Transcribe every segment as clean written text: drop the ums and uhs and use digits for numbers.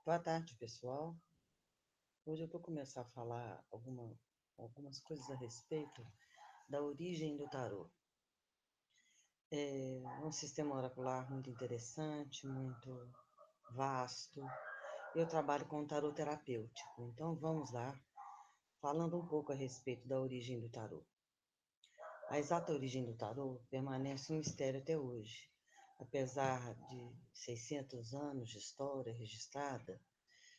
Boa tarde, pessoal. Hoje eu vou começar a falar algumas coisas a respeito da origem do tarô. É um sistema oracular muito interessante, muito vasto. Eu trabalho com tarô terapêutico, então vamos lá, falando um pouco a respeito da origem do tarô. A exata origem do tarô permanece um mistério até hoje. Apesar de 600 anos de história registrada,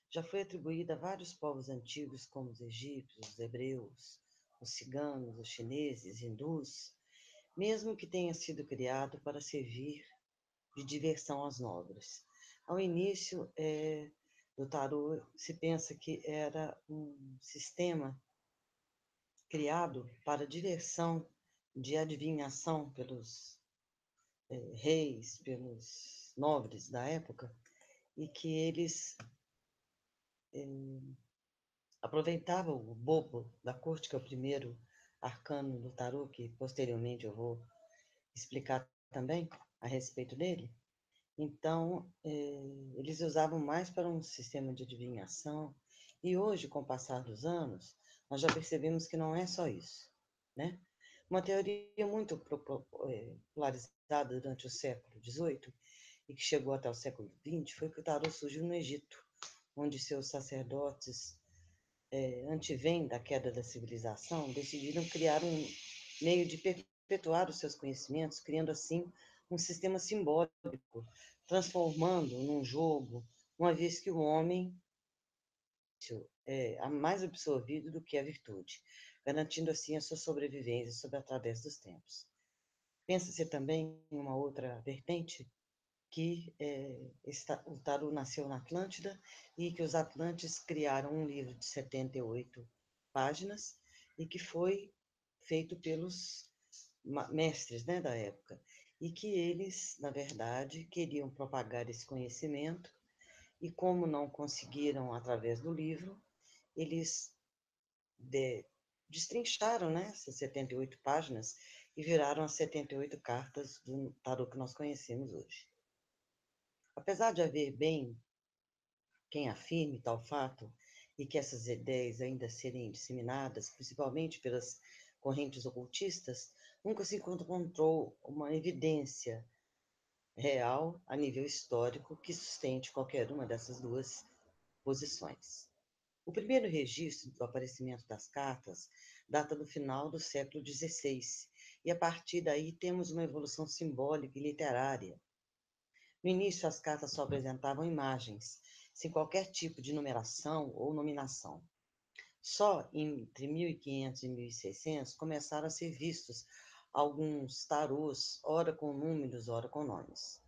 já foi atribuída a vários povos antigos, como os egípcios, os hebreus, os ciganos, os chineses, hindus, mesmo que tenha sido criado para servir de diversão aos nobres. Ao início do tarô, se pensa que era um sistema criado para diversão de adivinhação pelos reis, pelos nobres da época, e que eles aproveitava o bobo da corte, que é o primeiro arcano do tarô, que posteriormente eu vou explicar também a respeito dele. Então, eles usavam mais para um sistema de adivinhação, e hoje, com o passar dos anos, nós já percebemos que não é só isso, né? Uma teoria muito popularizada durante o século XVIII e que chegou até o século XX foi que o tarô surgiu no Egito, onde seus sacerdotes antevém da queda da civilização, decidiram criar um meio de perpetuar os seus conhecimentos, criando assim um sistema simbólico, transformando num jogo, uma vez que o homem é mais absorvido do que a virtude, garantindo assim a sua sobrevivência através dos tempos. Pensa-se também em uma outra vertente, que o tarô nasceu na Atlântida e que os atlantes criaram um livro de 78 páginas e que foi feito pelos mestres, né, da época, e que eles, na verdade, queriam propagar esse conhecimento e como não conseguiram através do livro, eles de, destrincharam, né, essas 78 páginas e viraram as 78 cartas do tarô que nós conhecemos hoje. Apesar de haver bem quem afirme tal fato e que essas ideias ainda serem disseminadas, principalmente pelas correntes ocultistas, nunca se encontrou uma evidência real a nível histórico que sustente qualquer uma dessas duas posições. O primeiro registro do aparecimento das cartas data do final do século XVI, e a partir daí temos uma evolução simbólica e literária. No início, as cartas só apresentavam imagens, sem qualquer tipo de numeração ou nominação. Só entre 1500 e 1600 começaram a ser vistos alguns tarôs, ora com números, ora com nomes.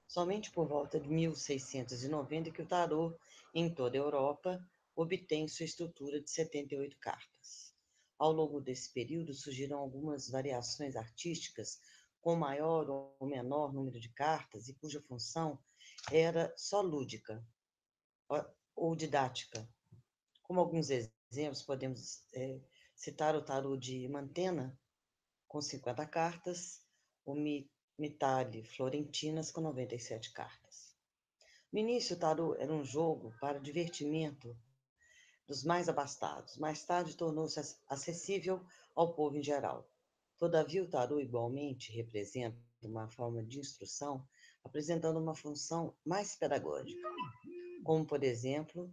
Somente por volta de 1690 que o tarô, em toda a Europa, obtém sua estrutura de 78 cartas. Ao longo desse período surgiram algumas variações artísticas com maior ou menor número de cartas e cuja função era só lúdica ou didática. Como alguns exemplos, podemos citar o tarô de Mantena, com 50 cartas, o Mitali Florentinas, com 97 cartas. No início, o tarô era um jogo para divertimento dos mais abastados. Mais tarde, tornou-se acessível ao povo em geral. Todavia, o tarô igualmente representa uma forma de instrução, apresentando uma função mais pedagógica, como, por exemplo,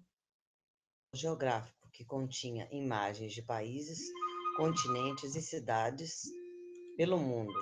o geográfico, que continha imagens de países, continentes e cidades pelo mundo.